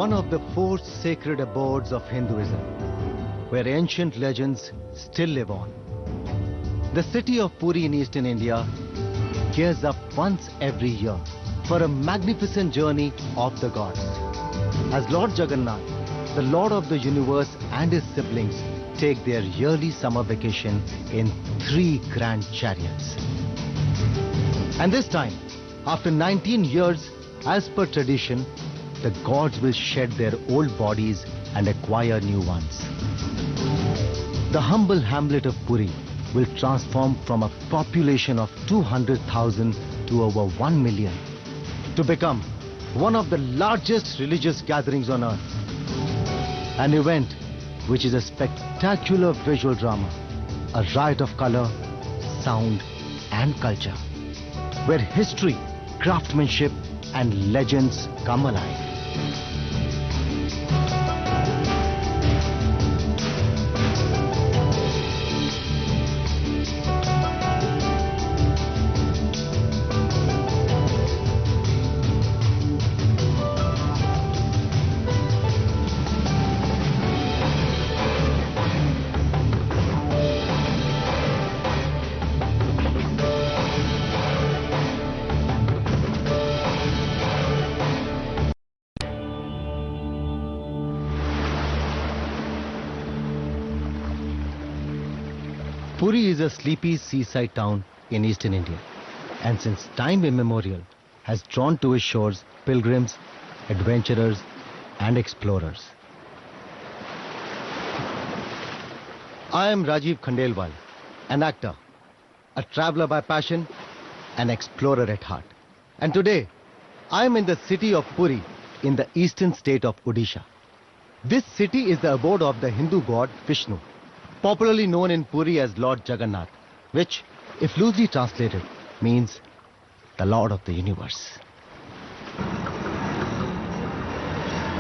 one of the four sacred abodes of Hinduism, where ancient legends still live on. The city of Puri in eastern India gears up once every year for a magnificent journey of the gods. As Lord Jagannath, the Lord of the universe, and his siblings take their yearly summer vacation in 3 grand chariots. And this time, after 19 years, as per tradition, the gods will shed their old bodies and acquire new ones. The humble hamlet of Puri will transform from a population of 200,000 to over 1 million to become one of the largest religious gatherings on earth. An event which is a spectacular visual drama, a riot of color, sound and culture, where history, craftsmanship and legends come alive. Puri is a sleepy seaside town in eastern India, and since time immemorial has drawn to its shores pilgrims, adventurers and explorers. I am Rajiv Khandelwal, an actor, a traveler by passion, an explorer at heart. And today, I am in the city of Puri in the eastern state of Odisha. This city is the abode of the Hindu god Vishnu, popularly known in Puri as Lord Jagannath, which, if loosely translated, means the Lord of the universe.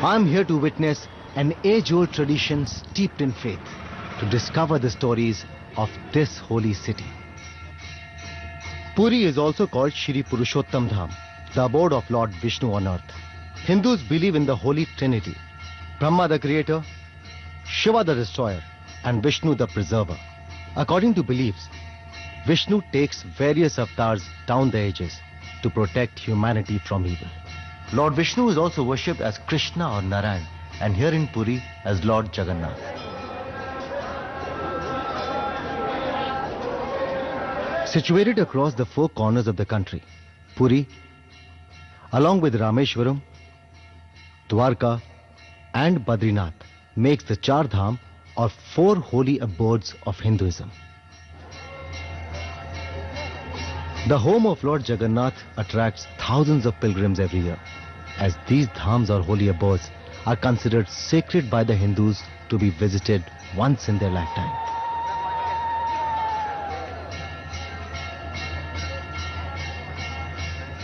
I am here to witness an age-old tradition steeped in faith, to discover the stories of this holy city. Puri is also called Shri Purushottam Dham, the abode of Lord Vishnu on earth. Hindus believe in the Holy Trinity, Brahma the creator, Shiva the destroyer, and Vishnu the preserver. According to beliefs, Vishnu takes various avatars down the ages to protect humanity from evil. Lord Vishnu is also worshipped as Krishna or Narayan, and here in Puri as Lord Jagannath. Situated across the 4 corners of the country, Puri, along with Rameshwaram, Dwarka and Badrinath, makes the Char Dham or 4 holy abodes of Hinduism. The home of Lord Jagannath attracts thousands of pilgrims every year, as these dhams or holy abodes are considered sacred by the Hindus to be visited once in their lifetime.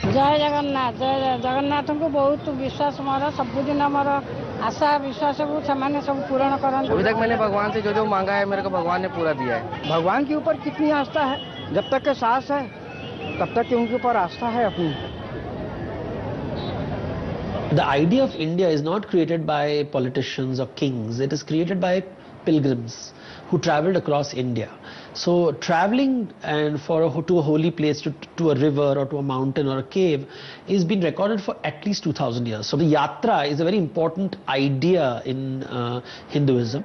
जय जगन्नाथ जगन्नाथ को बहुत विश्वास मोर सबुदिन मोर आशा विश्वास को सामान्य सब पूर्ण करन। अभी तक मैंने भगवान से जो मांगा है मेरे को भगवान ने पूरा दिया है। भगवान के ऊपर कितनी आस्था है, जब तक के सांस है तब तक उनके ऊपर आस्था है अपनी। The idea of India is not created by politicians or kings. It is created by pilgrims who traveled across India. So traveling and to a holy place, to a river or to a mountain or a cave is been recorded for at least 2000 years. So the yatra is a very important idea in Hinduism.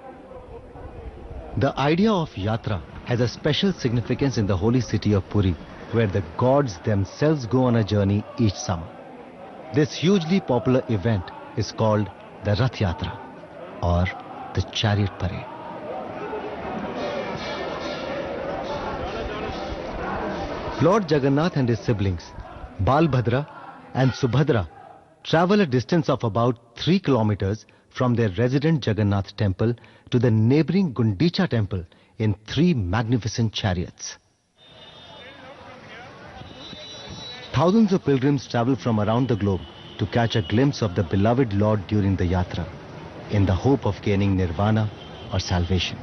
The idea of yatra has a special significance in the holy city of Puri, where the gods themselves go on a journey each summer. This hugely popular event is called the Rath Yatra or the Chariot Parade. Lord Jagannath and his siblings, Balbhadra and Subhadra, travel a distance of about 3 kilometers from their resident Jagannath temple to the neighboring Gundicha temple in 3 magnificent chariots. Thousands of pilgrims travel from around the globe to catch a glimpse of the beloved Lord during the yatra, in the hope of gaining nirvana or salvation.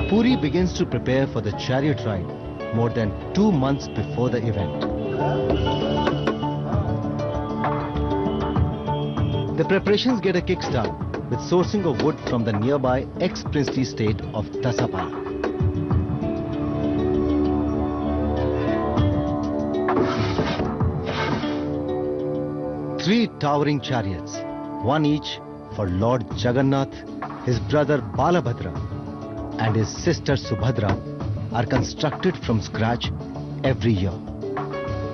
Puri begins to prepare for the chariot ride more than 2 months before the event. The preparations get a kickstart with sourcing of wood from the nearby ex-princely state of Dasapala. 3 towering chariots, one each for Lord Jagannath, his brother Balabhadra, and his sister Subhadra, are constructed from scratch every year.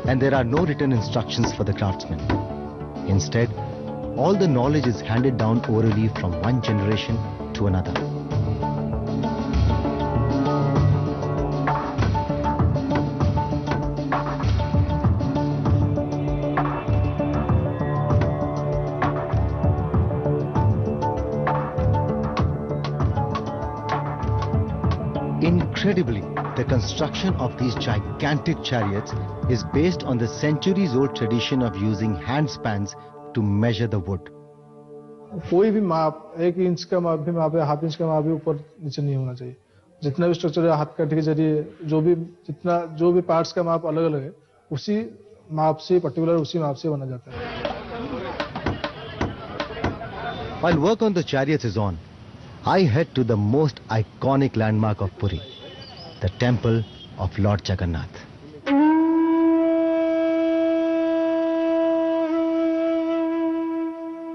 And there are no written instructions for the craftsmen. Instead, all the knowledge is handed down orally from one generation to another. Incredibly, the construction of these gigantic chariots is based on the centuries-old tradition of using handspans to measure the wood. कोई भी माप 1 inch का माप भी माप है, half inch का माप भी ऊपर नीचे नहीं होना चाहिए. जितना भी स्ट्रक्चर है हाथ काटे के जरिए जो भी पार्ट्स का माप अलग अलग है, उसी माप से पर्टिकुलर उसी माप से बना जाता है. While work on the chariots is on, I head to the most iconic landmark of Puri, the temple of Lord Jagannath.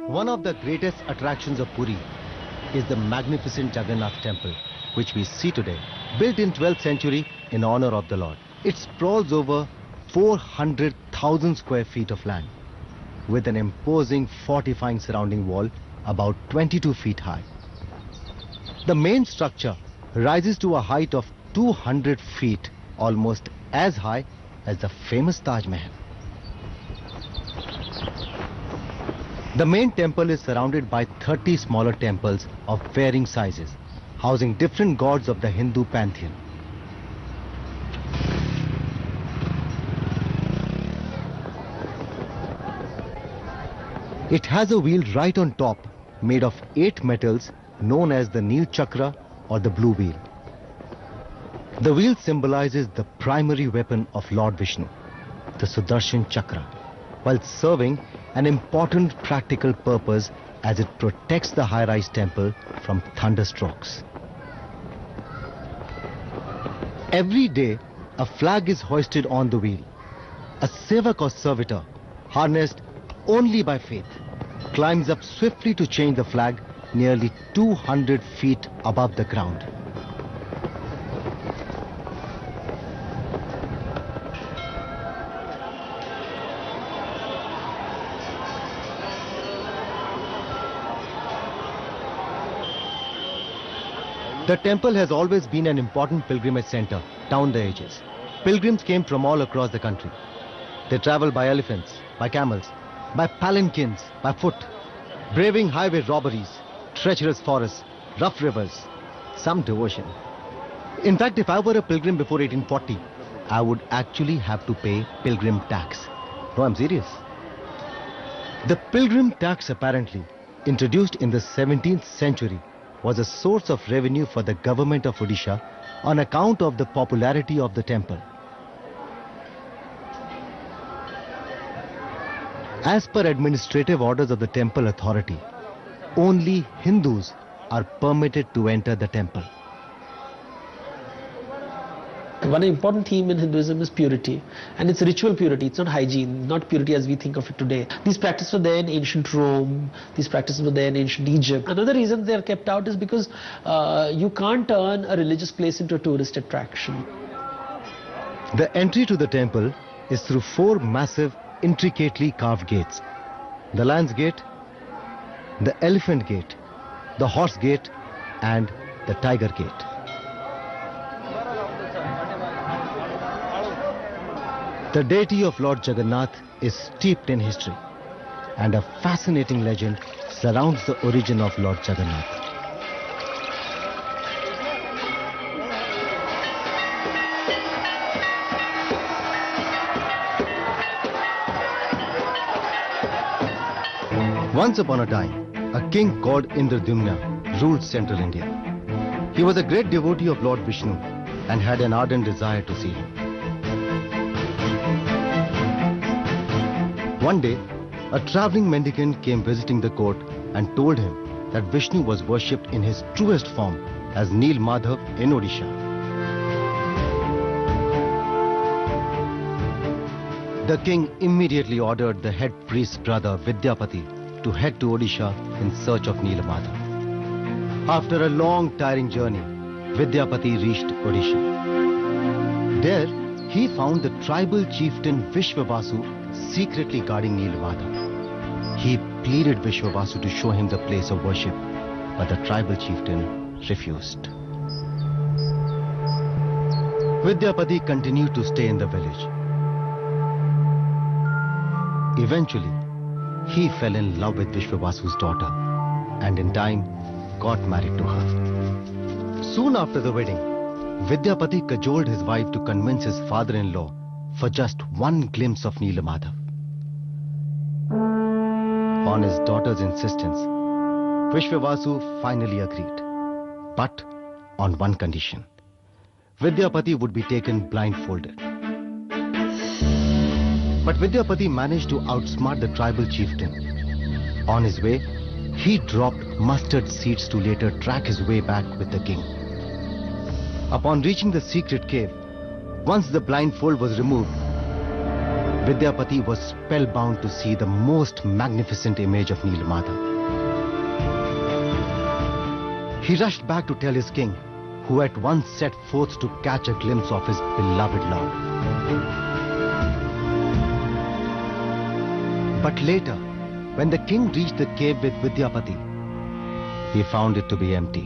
One of the greatest attractions of Puri is the magnificent Jagannath temple, which we see today, built in 12th century in honor of the Lord. It sprawls over 400,000 square feet of land, with an imposing fortifying surrounding wall about 22 feet high. The main structure rises to a height of 200 feet, almost as high as the famous Taj Mahal. The main temple is surrounded by 30 smaller temples of varying sizes, housing different gods of the Hindu pantheon. It has a wheel right on top, made of 8 metals, known as the Neel Chakra or the blue wheel. The wheel symbolizes the primary weapon of Lord Vishnu, the Sudarshan Chakra, while serving an important practical purpose as it protects the high-rise temple from thunderstrokes. Every day, a flag is hoisted on the wheel. A sevak or servitor, harnessed only by faith, climbs up swiftly to change the flag nearly 200 feet above the ground. The temple has always been an important pilgrimage center down the ages. Pilgrims came from all across the country. They traveled by elephants, by camels, by palanquins, by foot, braving highway robberies, treacherous forests, rough rivers, some devotion. In fact, if I were a pilgrim before 1840, I would actually have to pay pilgrim tax. No, I'm serious. The pilgrim tax, apparently introduced in the 17th century, was a source of revenue for the government of Odisha on account of the popularity of the temple. As per administrative orders of the temple authority, only Hindus are permitted to enter the temple. One important theme in Hinduism is purity, and it's ritual purity. It's not hygiene, not purity as we think of it today. These practices were there in ancient Rome, these practices were there in ancient Egypt. Another reason they are kept out is because you can't turn a religious place into a tourist attraction. The entry to the temple is through 4 massive, intricately carved gates: the Lion's Gate, the Elephant Gate, the Horse Gate, and the Tiger Gate. The deity of Lord Jagannath is steeped in history, and a fascinating legend surrounds the origin of Lord Jagannath. Once upon a time, a king called Indradyumna ruled central India. He was a great devotee of Lord Vishnu and had an ardent desire to see him. One day, A traveling mendicant came visiting the court and told him that Vishnu was worshipped in his truest form as Neel Madhav in Odisha. The king immediately ordered the head priest's brother Vidyapati to head to Odisha in search of Neel Madhav. After a long, tiring journey, Vidyapati reached Odisha. There, he found the tribal chieftain Vishwavasu secretly guarding Neel Madhav. He pleaded Vishwavasu to show him the place of worship, but the tribal chieftain refused. Vidyapati continued to stay in the village. Eventually, he fell in love with Vishwavasu's daughter and in time got married to her. Soon after the wedding, Vidyapati cajoled his wife to convince his father-in-law for just one glimpse of Neel Madhav. On his daughter's insistence, Vishwavasu finally agreed, but on one condition. Vidyapati would be taken blindfolded. But Vidyapati managed to outsmart the tribal chieftain. On his way, he dropped mustard seeds to later track his way back with the king. Upon reaching the secret cave, once the blindfold was removed, Vidyapati was spellbound to see the most magnificent image of Neel Madhav. He rushed back to tell his king, who at once set forth to catch a glimpse of his beloved lord. But later, when the king reached the cave with Vidyapati, he found it to be empty.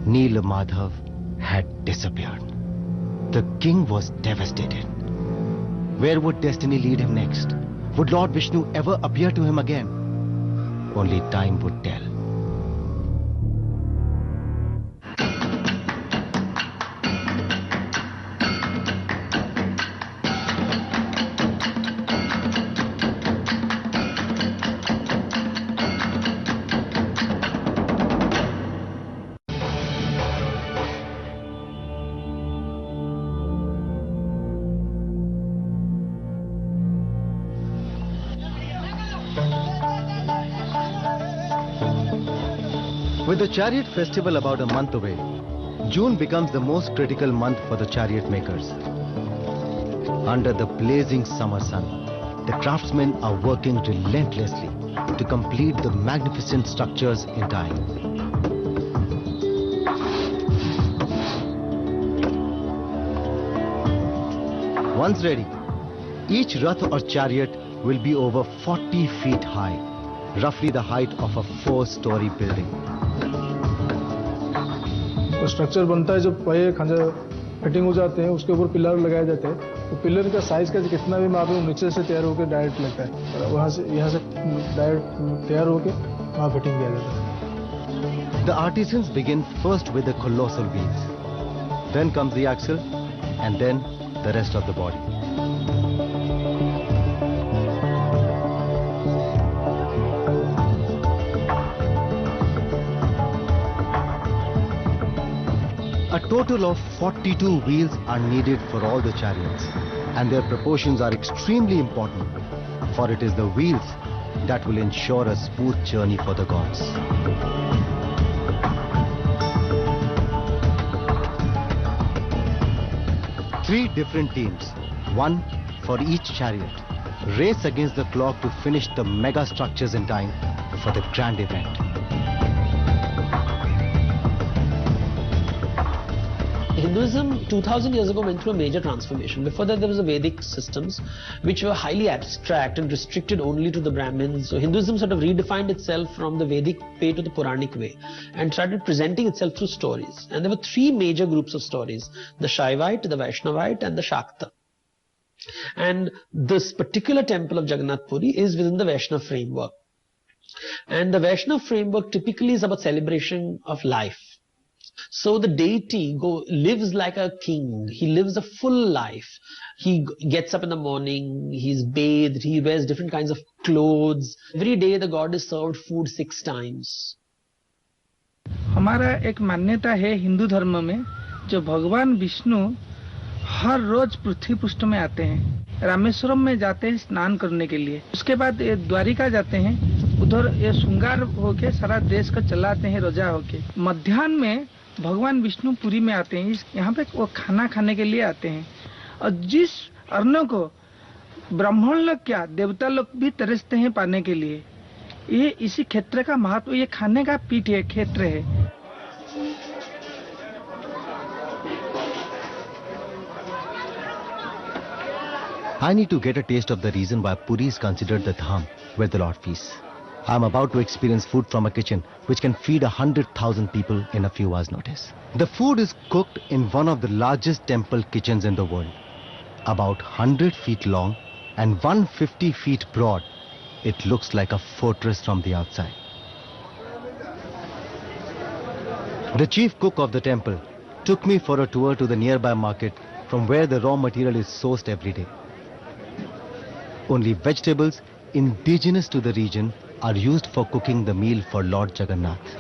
Neel Madhav had disappeared. The king was devastated. Where would destiny lead him next? Would Lord Vishnu ever appear to him again? Only time would tell. With the chariot festival about a month away, June becomes the most critical month for the chariot makers. Under the blazing summer sun, the craftsmen are working relentlessly to complete the magnificent structures in time. Once ready, each rath or chariot will be over 40 feet high, roughly the height of a 4-story building. तो structure बनता है, जब पहिए खंजा fitting हो जाते हैं, उसके ऊपर पिलर लगाए जाते हैं, तो पिलर का साइज का कितना भी माप है, नीचे से तैयार होकर डायरेक्ट लगता है, और वहाँ से डायरेक्ट तैयार होकर वहाँ फिटिंग किया जाता है. The artisans begin first with the colossal wheels. Then comes the axle, and then the rest of the body. A total of 42 wheels are needed for all the chariots, and their proportions are extremely important, for it is the wheels that will ensure a smooth journey for the gods. Three different teams, one for each chariot, race against the clock to finish the mega structures in time for the grand event. Hinduism 2000 years ago went through a major transformation. Before that, there was the Vedic systems which were highly abstract and restricted only to the Brahmins. So Hinduism sort of redefined itself from the Vedic way to the Puranic way and started presenting itself through stories. And there were three major groups of stories: the Shaivite, the Vaishnavite and the Shakta. And this particular temple of Jagannath Puri is within the Vaishnava framework. And the Vaishnava framework typically is about celebration of life. So the deity lives like a king. He lives a full life. He gets up in the morning, he's bathed, he wears different kinds of clothes. Every day the god is served food 6 times. हमारा एक मान्यता है हिंदू धर्म में, जो भगवान विष्णु हर रोज पृथ्वी पृष्ठ में आते हैं. रामेश्वरम में जाते हैं स्नान करने के लिए। उसके बाद ये द्वारिका जाते हैं, उधर ये श्रृंगार होके सारा देश का चलाते हैं रजा होके। मध्याह्न में भगवान विष्णु पुरी में आते हैं, यहाँ पे वो खाना खाने के लिए आते हैं। और जिस अन्न को ब्राह्मण लोग क्या देवता लोग भी तरसते हैं पाने के लिए, ये इसी क्षेत्र का महत्व, ये खाने का पीठ है, क्षेत्र है। I need to get a taste of the reason why Puri is considered the dham where the Lord feasts. I am about to experience food from a kitchen which can feed 100,000 people in a few hours' notice. The food is cooked in one of the largest temple kitchens in the world. About 100 feet long and 150 feet broad, it looks like a fortress from the outside. The chief cook of the temple took me for a tour to the nearby market from where the raw material is sourced every day. Only vegetables indigenous to the region are used for cooking the meal for Lord Jagannath.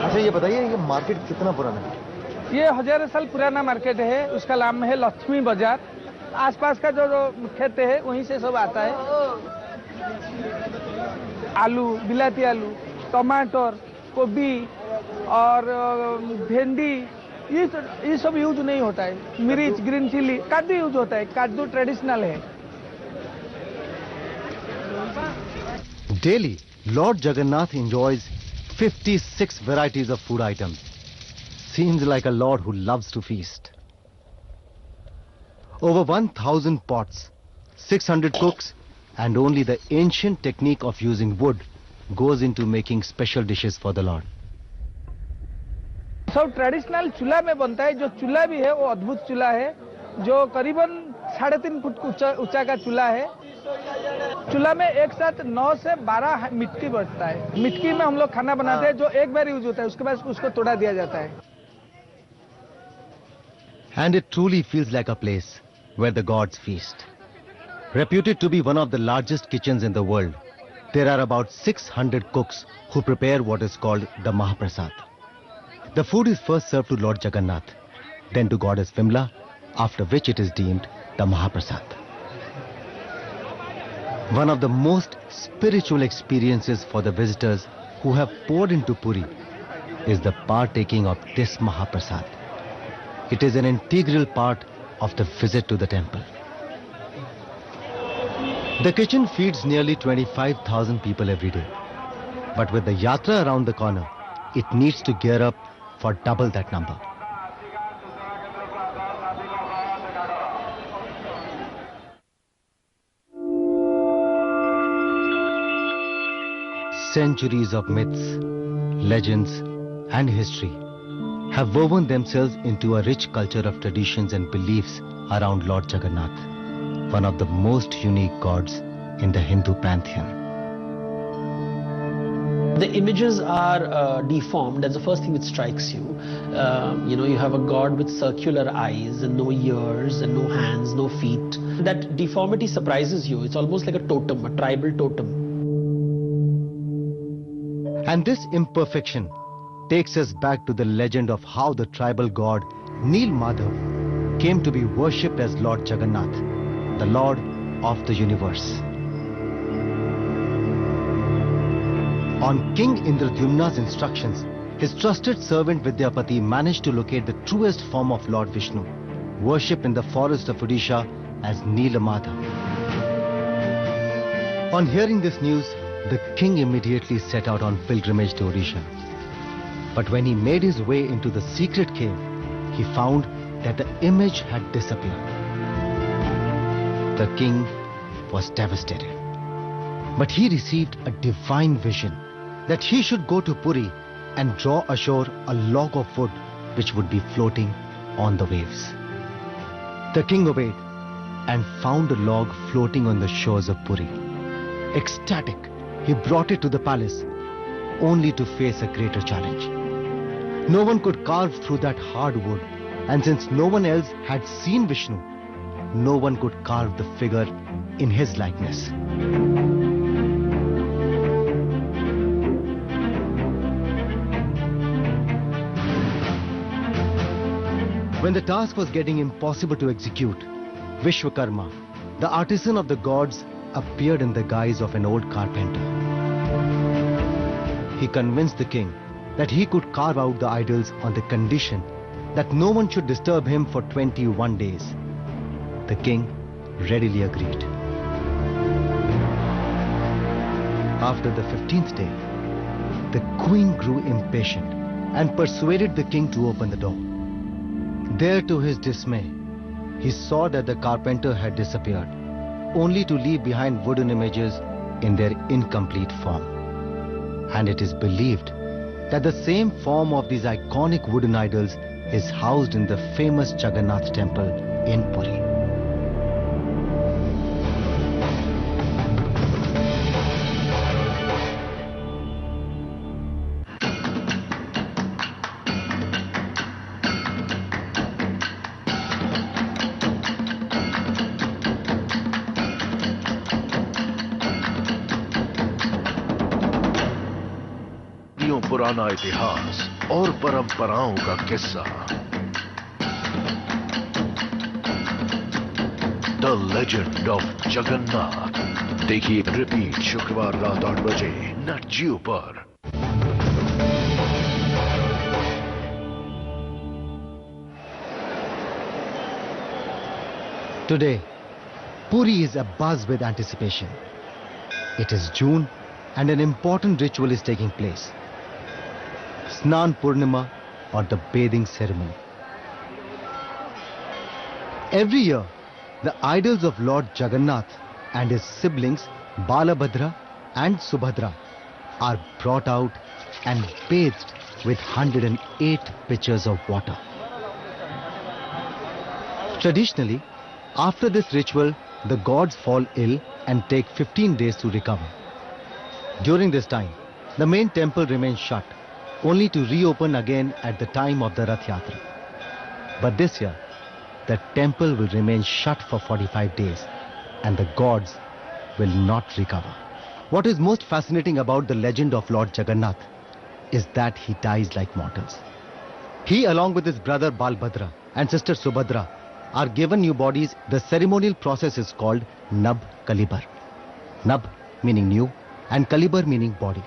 अच्छा ये बताइए ये market कितना पुराना है? ये हजारों साल पुराना मार्केट है, उसका नाम है लक्ष्मी बाजार। आसपास का जो खेत है वहीं से सब आता है। आलू, बिलाती आलू, टमाटर, गोभी और भिंडी, ये सब यूज नहीं होता है। मिर्च, ग्रीन चिली, काजू यूज होता है। काजू ट्रेडिशनल है। Daily, Lord Jagannath enjoys 56 varieties of food items. Seems like a Lord who loves to feast. Over 1,000 pots, 600 cooks, and only the ancient technique of using wood goes into making special dishes for the Lord. सब traditional चूल्हा में बनता है। जो चूल्हा भी है वो अद्भुत चूल्हा है, जो करीबन 3.5 फुट ऊंचा का चूल्हा है। चूल्हा में एक साथ 9 से 12 मिट्टी बचता है। मिट्टी में हम लोग खाना बनाते हैं, जो एक बार यूज होता है, उसके बाद उसको तोड़ा दिया जाता है। And it truly feels like a place where the gods feast. Reputed to be one of the largest kitchens in the world, there are about 600 cooks who prepare what is called the Mahaprasad. The food is first served to Lord Jagannath, then to goddess Vimla, after which it is deemed the Mahaprasad. One of the most spiritual experiences for the visitors who have poured into Puri is the partaking of this Mahaprasad. It is an integral part of the visit to the temple. The kitchen feeds nearly 25,000 people every day. But with the yatra around the corner, it needs to gear up for double that number. Centuries of myths, legends, and history have woven themselves into a rich culture of traditions and beliefs around Lord Jagannath, one of the most unique gods in the Hindu pantheon. The images are deformed. That's the first thing which strikes you. You have a god with circular eyes and no ears and no hands, no feet. That deformity surprises you. It's almost like a totem, a tribal totem. And this imperfection takes us back to the legend of how the tribal god Neel Madhav came to be worshipped as Lord Jagannath, the Lord of the universe. On King Indradyumna's instructions, his trusted servant Vidyapati managed to locate the truest form of Lord Vishnu, worshipped in the forest of Odisha as Neelamadha. On hearing this news, the king immediately set out on pilgrimage to Odisha. But when he made his way into the secret cave, he found that the image had disappeared. The king was devastated. But he received a divine vision that he should go to Puri and draw ashore a log of wood which would be floating on the waves. The king obeyed and found a log floating on the shores of Puri. Ecstatic, he brought it to the palace, only to face a greater challenge. No one could carve through that hard wood, and since no one else had seen Vishnu, no one could carve the figure in his likeness. When the task was getting impossible to execute, Vishwakarma, the artisan of the gods, appeared in the guise of an old carpenter. He convinced the king that he could carve out the idols on the condition that no one should disturb him for 21 days. The king readily agreed. After the 15th day, the queen grew impatient and persuaded the king to open the door. There, to his dismay, he saw that the carpenter had disappeared, only to leave behind wooden images in their incomplete form. And it is believed that the same form of these iconic wooden idols is housed in the famous Jagannath temple in Puri. पुराना इतिहास और परंपराओं का किस्सा the legend of Jagannath देखिए repeat शुक्रवार रात 8 बजे नेट जियो पर। Today, Puri is abuzz with anticipation. It is June and an important ritual is taking place. Snan Purnima, or the bathing ceremony. Every year, the idols of Lord Jagannath and his siblings Balabhadra and Subhadra are brought out and bathed with 108 pitchers of water. Traditionally, after this ritual, the gods fall ill and take 15 days to recover. During this time, the main temple remains shut, only to reopen again at the time of the Rath Yatra. But this year, the temple will remain shut for 45 days and the gods will not recover. What is most fascinating about the legend of Lord Jagannath is that he dies like mortals. He, along with his brother Balbhadra and sister Subhadra, are given new bodies. The ceremonial process is called Nab Kalibar. Nab meaning new and Kalibar meaning body.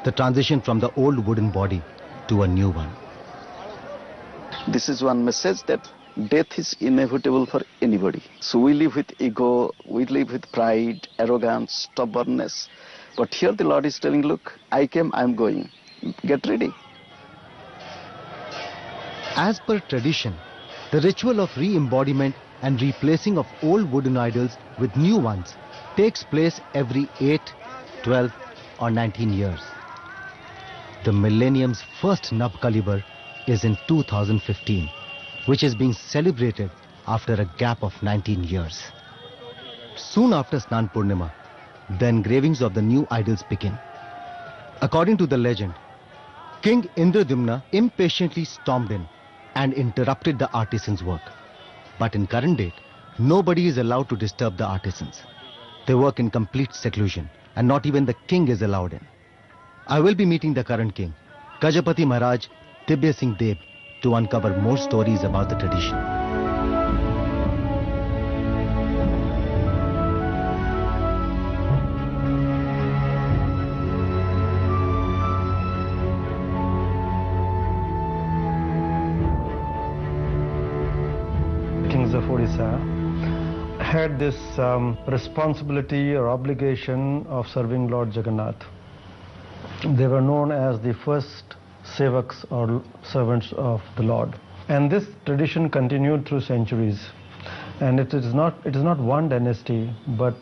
The transition from the old wooden body to a new one. This is one message that death is inevitable for anybody. So we live with ego, we live with pride, arrogance, stubbornness. But here the Lord is telling, look, I came, I am going. Get ready. As per tradition, the ritual of re-embodiment and replacing of old wooden idols with new ones takes place every 8, 12 or 19 years. The millennium's first Nab Kalibar is in 2015, which is being celebrated after a gap of 19 years. Soon after Snan Purnima, the engravings of the new idols begin. According to the legend, King Indradumna impatiently stormed in and interrupted the artisans' work. But in current date, nobody is allowed to disturb the artisans. They work in complete seclusion and not even the king is allowed in. I will be meeting the current king, Gajapati Maharaj Dibya Singh Deb, to uncover more stories about the tradition. Kings of Odisha had this responsibility or obligation of serving Lord Jagannath. They were known as the first sevaks or servants of the Lord. And this tradition continued through centuries. And it is not one dynasty, but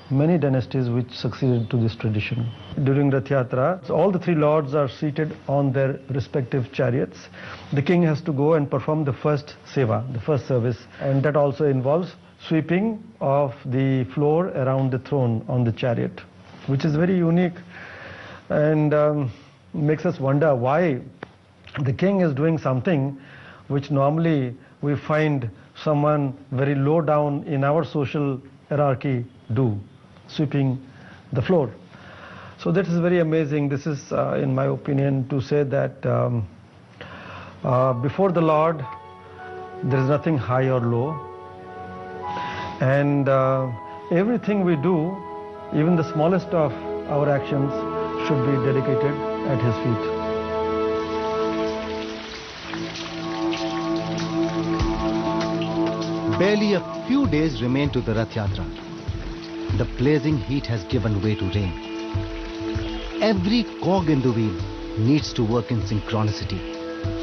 many dynasties which succeeded to this tradition. During Rath Yatra, all the three lords are seated on their respective chariots. The king has to go and perform the first seva, the first service, and that also involves sweeping of the floor around the throne on the chariot, which is very unique and makes us wonder why the king is doing something which normally we find someone very low down in our social hierarchy do, sweeping the floor. So that is very amazing. This is, in my opinion, to say that before the Lord, There is nothing high or low. And everything we do, even the smallest of our actions, should be dedicated at his feet. Barely a few days remain to the Rath Yatra. The blazing heat has given way to rain. Every cog in the wheel needs to work in synchronicity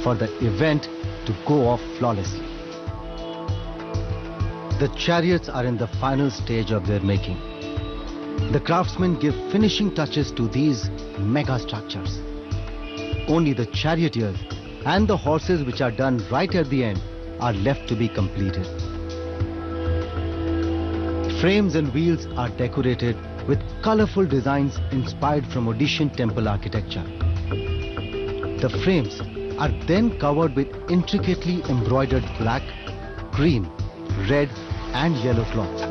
for the event to go off flawlessly. The chariots are in the final stage of their making. The craftsmen give finishing touches to these mega structures. Only the charioteers and the horses, which are done right at the end, are left to be completed. Frames and wheels are decorated with colorful designs inspired from Odishan temple architecture. The frames are then covered with intricately embroidered black, green, red and yellow cloth.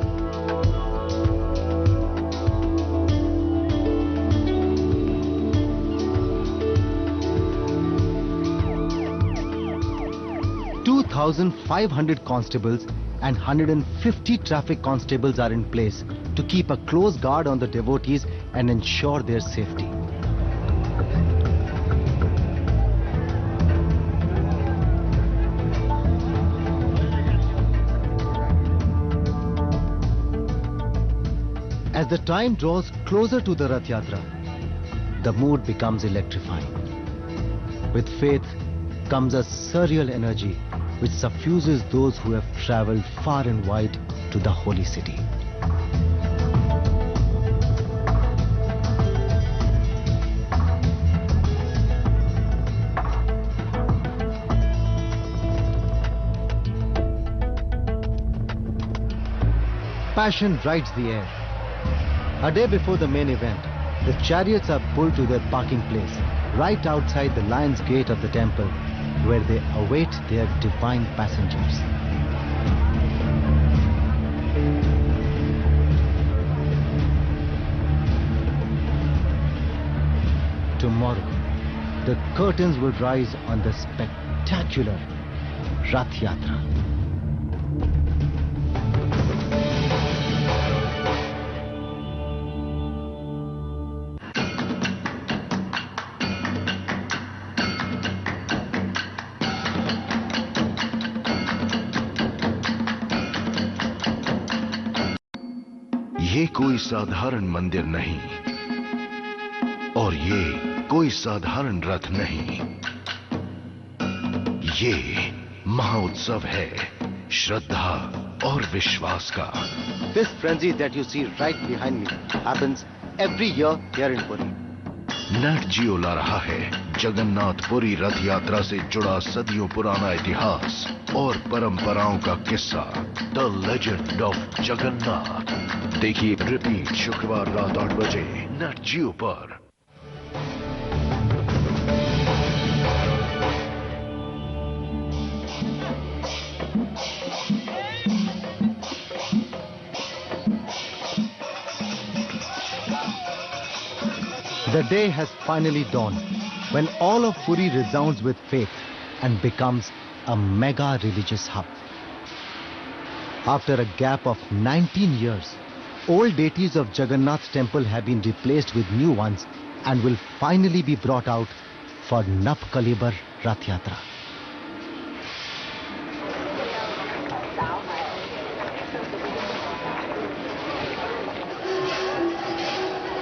"2,500 constables and 150 traffic constables are in place to keep a close guard on the devotees and ensure their safety." As the time draws closer to the Rath Yatra, the mood becomes electrifying. With faith comes a surreal energy which suffuses those who have traveled far and wide to the holy city. Passion rides the air. A day before the main event, the chariots are pulled to their parking place, right outside the lion's gate of the temple, where they await their divine passengers. Tomorrow, the curtains will rise on the spectacular Rath Yatra. ये कोई साधारण मंदिर नहीं और ये कोई साधारण रथ नहीं, ये महाउत्सव है श्रद्धा और विश्वास का। This frenzy that you see right behind me happens every year here in Puri. नट जियो ला रहा है जगन्नाथपुरी रथ यात्रा से जुड़ा सदियों पुराना इतिहास और परंपराओं का किस्सा, द लेजेंड ऑफ जगन्नाथ। देखिए रिपीट शुक्रवार रात 8 बजे नट जियो पर। The day has finally dawned when all of Puri resounds with faith and becomes a mega religious hub. After a gap of 19 years, old deities of Jagannath temple have been replaced with new ones and will finally be brought out for Nav Kalibar Rath Yatra.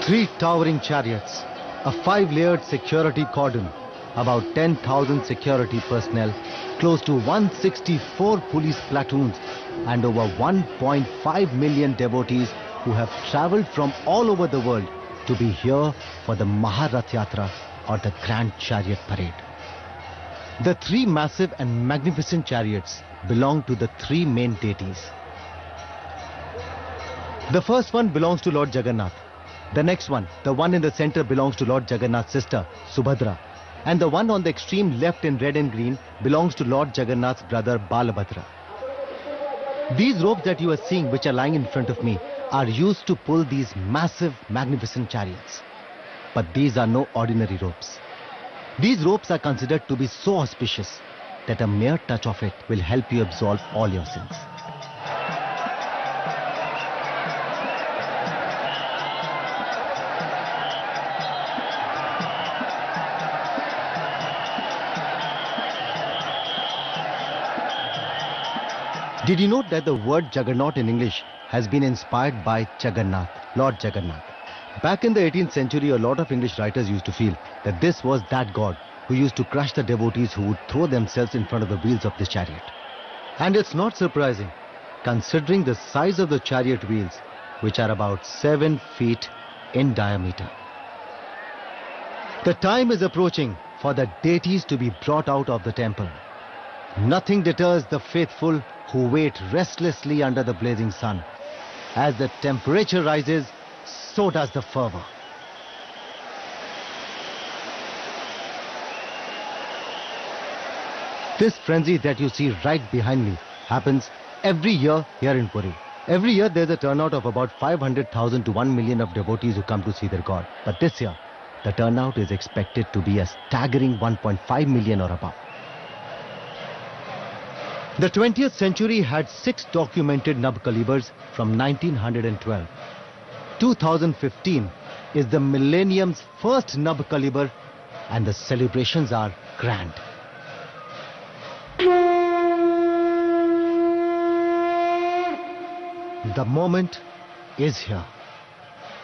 Three towering chariots, a 5-layered security cordon, about 10,000 security personnel, close to 164 police platoons, and over 1.5 million devotees who have travelled from all over the world to be here for the Maharath Yatra or the Grand Chariot Parade. The three massive and magnificent chariots belong to the three main deities. The first one belongs to Lord Jagannath. The next one, the one in the center, belongs to Lord Jagannath's sister, Subhadra. And the one on the extreme left in red and green belongs to Lord Jagannath's brother, Balabhadra. These ropes that you are seeing, which are lying in front of me, are used to pull these massive, magnificent chariots. But these are no ordinary ropes. These ropes are considered to be so auspicious that a mere touch of it will help you absolve all your sins. Did you note that the word Juggernaut in English has been inspired by Jagannath, Lord Jagannath? Back in the 18th century, a lot of English writers used to feel that this was that god who used to crush the devotees who would throw themselves in front of the wheels of this chariot. And it's not surprising, considering the size of the chariot wheels, which are about 7 feet in diameter. The time is approaching for the deities to be brought out of the temple. Nothing deters the faithful who wait restlessly under the blazing sun. As the temperature rises, so does the fervor. This frenzy that you see right behind me happens every year here in Puri. Every year there's a turnout of about 500,000 to 1 million of devotees who come to see their god. But this year, the turnout is expected to be a staggering 1.5 million or above. The 20th century had 6 documented Nab Kalibars from 1912. 2015 is the millennium's first Nab Kalibar, and the celebrations are grand. The moment is here.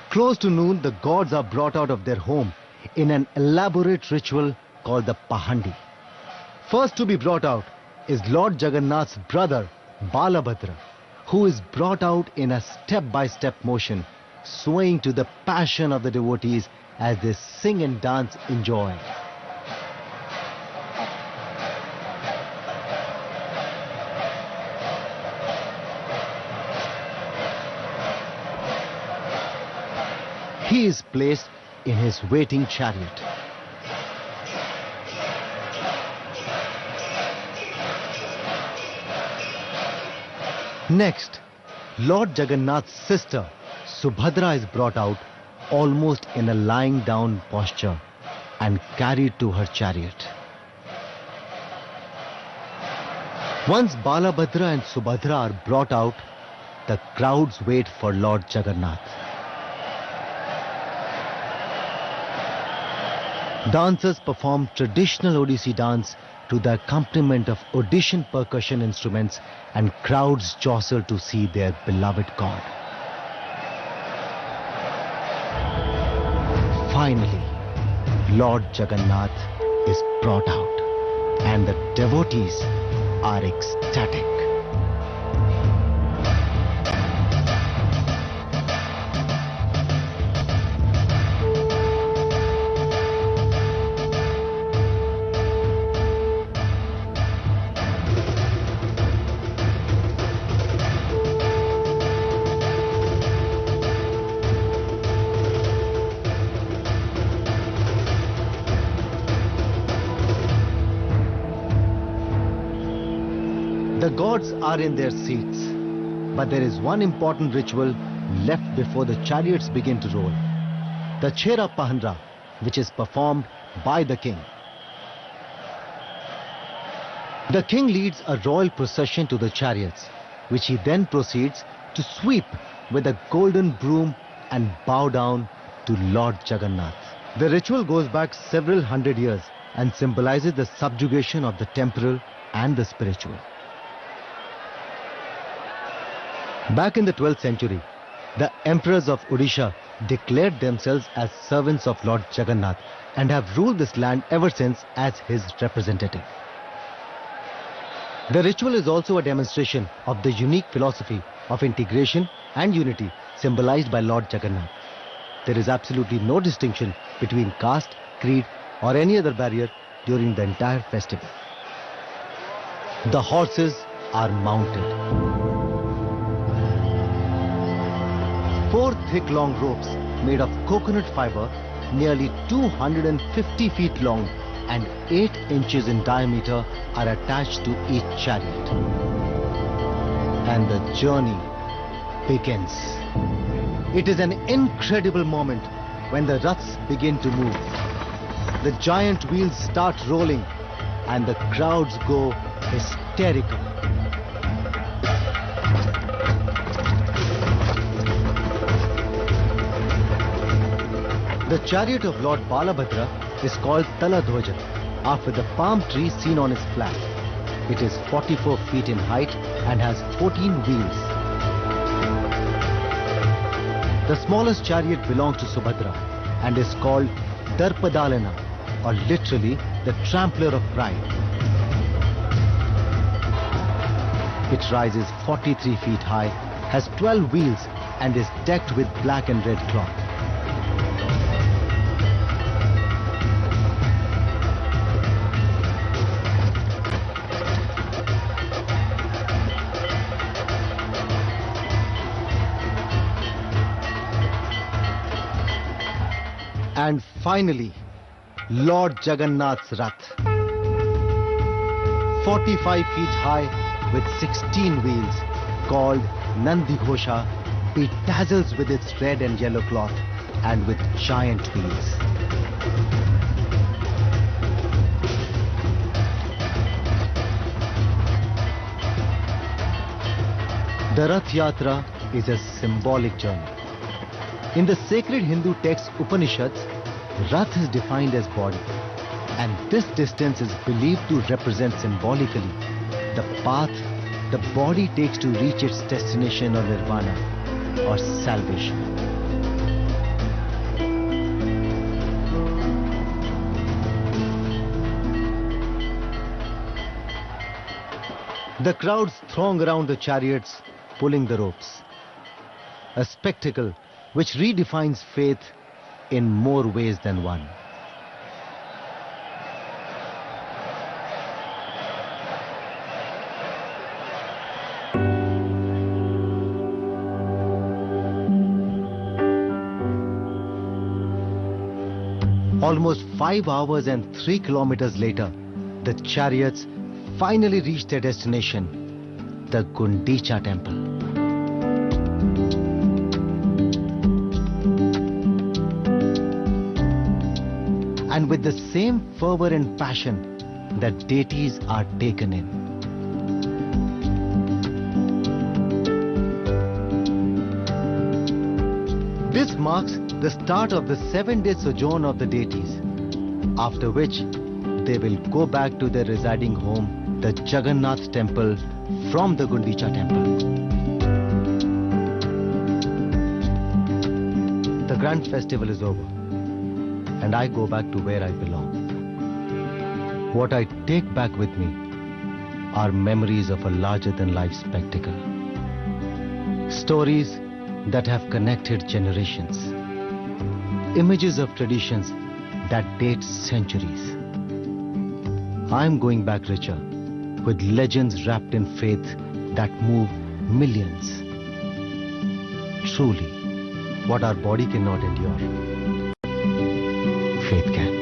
Close to noon, the gods are brought out of their home in an elaborate ritual called the Pahandi. First to be brought out is Lord Jagannath's brother, Balabhadra, who is brought out in a step-by-step motion, swaying to the passion of the devotees as they sing and dance in joy. He is placed in his waiting chariot. Next, Lord Jagannath's sister, Subhadra, is brought out almost in a lying down posture and carried to her chariot. Once Balabhadra and Subhadra are brought out, the crowds wait for Lord Jagannath. Dancers perform traditional Odissi dance to the accompaniment of Odishan percussion instruments, and crowds jostle to see their beloved god. Finally, Lord Jagannath is brought out, and the devotees are ecstatic. The gods are in their seats, but there is one important ritual left before the chariots begin to roll. The Chhera Pahandra, which is performed by the king. The king leads a royal procession to the chariots, which he then proceeds to sweep with a golden broom and bow down to Lord Jagannath. The ritual goes back several hundred years and symbolizes the subjugation of the temporal and the spiritual. Back in the 12th century, the emperors of Odisha declared themselves as servants of Lord Jagannath and have ruled this land ever since as his representative. The ritual is also a demonstration of the unique philosophy of integration and unity symbolized by Lord Jagannath. There is absolutely no distinction between caste, creed, or any other barrier during the entire festival. The horses are mounted. 4 thick long ropes made of coconut fiber, nearly 250 feet long and 8 inches in diameter, are attached to each chariot. And the journey begins. It is an incredible moment when the raths begin to move. The giant wheels start rolling and the crowds go hysterical. The chariot of Lord Balabhadra is called Taladhoja after the palm tree seen on his flag. It is 44 feet in height and has 14 wheels. The smallest chariot belongs to Subhadra and is called Darpadalana, or literally the trampler of pride. It rises 43 feet high, has 12 wheels and is decked with black and red cloth. And finally, Lord Jagannath's Rath. 45 feet high with 16 wheels, called Nandi Ghosha, bedazzles with its red and yellow cloth and with giant wheels. The Rath Yatra is a symbolic journey. In the sacred Hindu text Upanishads, Rath is defined as body, and this distance is believed to represent symbolically the path the body takes to reach its destination or nirvana, or salvation. The crowds throng around the chariots, pulling the ropes. A spectacle which redefines faith in more ways than one. Almost 5 hours and 3 kilometers later, the chariots finally reached their destination, the Gundicha temple. And with the same fervor and passion that deities are taken in. This marks the start of the 7-day sojourn of the deities, after which they will go back to their residing home, the Jagannath temple, from the Gundicha temple. The grand festival is over, and I go back to where I belong. What I take back with me are memories of a larger-than-life spectacle. Stories that have connected generations. Images of traditions that date centuries. I'm going back richer, with legends wrapped in faith that move millions. Truly, what our body cannot endure, faith can.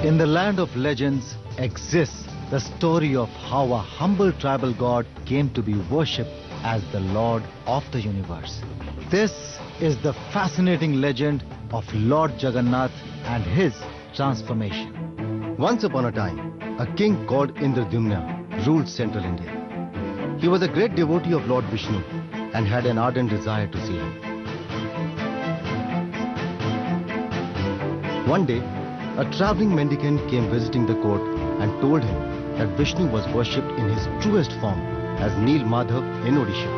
In the land of legends exists the story of how a humble tribal god came to be worshipped as the Lord of the universe. This is the fascinating legend of Lord Jagannath and his transformation. Once upon a time, a king called Indradyumna ruled central India. He was a great devotee of Lord Vishnu and had an ardent desire to see him. One day, a traveling mendicant came visiting the court and told him that Vishnu was worshipped in his truest form as Neel Madhav in Odisha.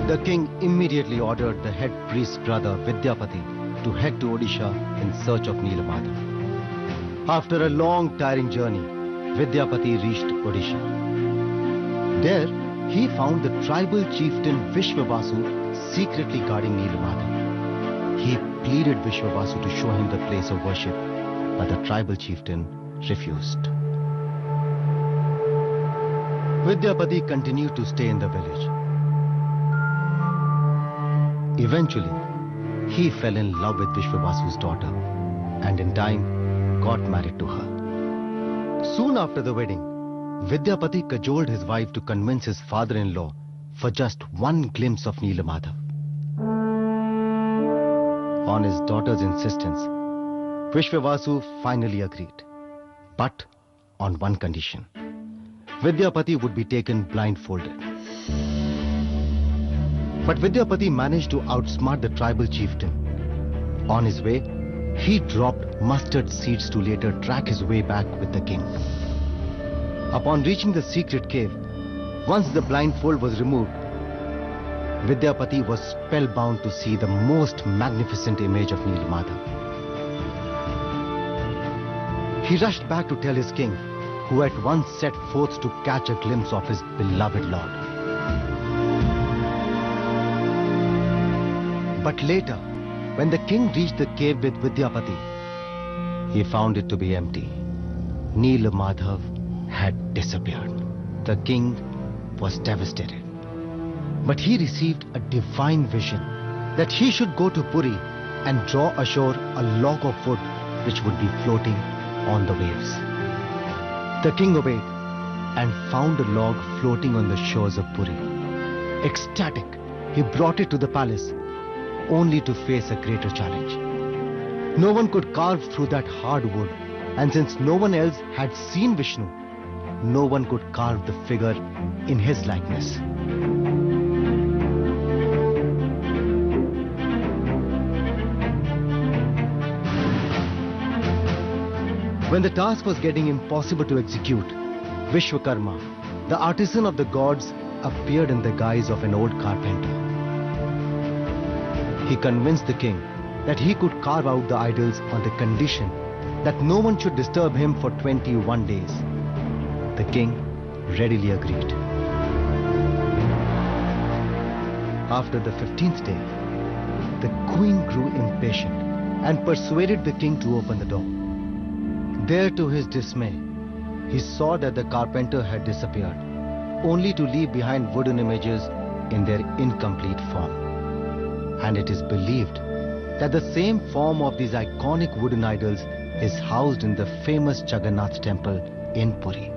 The king immediately ordered the head priest's brother Vidyapati to head to Odisha in search of Neel Madhav. After a long, tiring journey, Vidyapati reached Odisha. There, he found the tribal chieftain Vishwavasu secretly guarding Neelamadhav. He pleaded Vishwavasu to show him the place of worship, but the tribal chieftain refused. Vidyapati continued to stay in the village. Eventually, he fell in love with Vishwavasu's daughter and in time got married to her. Soon after the wedding, Vidyapati cajoled his wife to convince his father-in-law for just one glimpse of Neelamadhav. On his daughter's insistence, Vishwavasu finally agreed, but on one condition. Vidyapati would be taken blindfolded. But Vidyapati managed to outsmart the tribal chieftain. On his way, he dropped mustard seeds to later track his way back with the king. Upon reaching the secret cave, once the blindfold was removed, Vidyapati was spellbound to see the most magnificent image of Neelamadhav. He rushed back to tell his king, who at once set forth to catch a glimpse of his beloved lord. But later, when the king reached the cave with Vidyapati, he found it to be empty. Neelamadhav had disappeared. The king was devastated. But he received a divine vision that he should go to Puri and draw ashore a log of wood which would be floating on the waves. The king obeyed and found a log floating on the shores of Puri. Ecstatic, he brought it to the palace, only to face a greater challenge. No one could carve through that hard wood, and since no one else had seen Vishnu, no one could carve the figure in his likeness. When the task was getting impossible to execute, Vishwakarma, the artisan of the gods, appeared in the guise of an old carpenter. He convinced the king that he could carve out the idols on the condition that no one should disturb him for 21 days. The king readily agreed. After the 15th day, the queen grew impatient and persuaded the king to open the door. There, to his dismay, he saw that the carpenter had disappeared, only to leave behind wooden images in their incomplete form. And it is believed that the same form of these iconic wooden idols is housed in the famous Jagannath temple in Puri.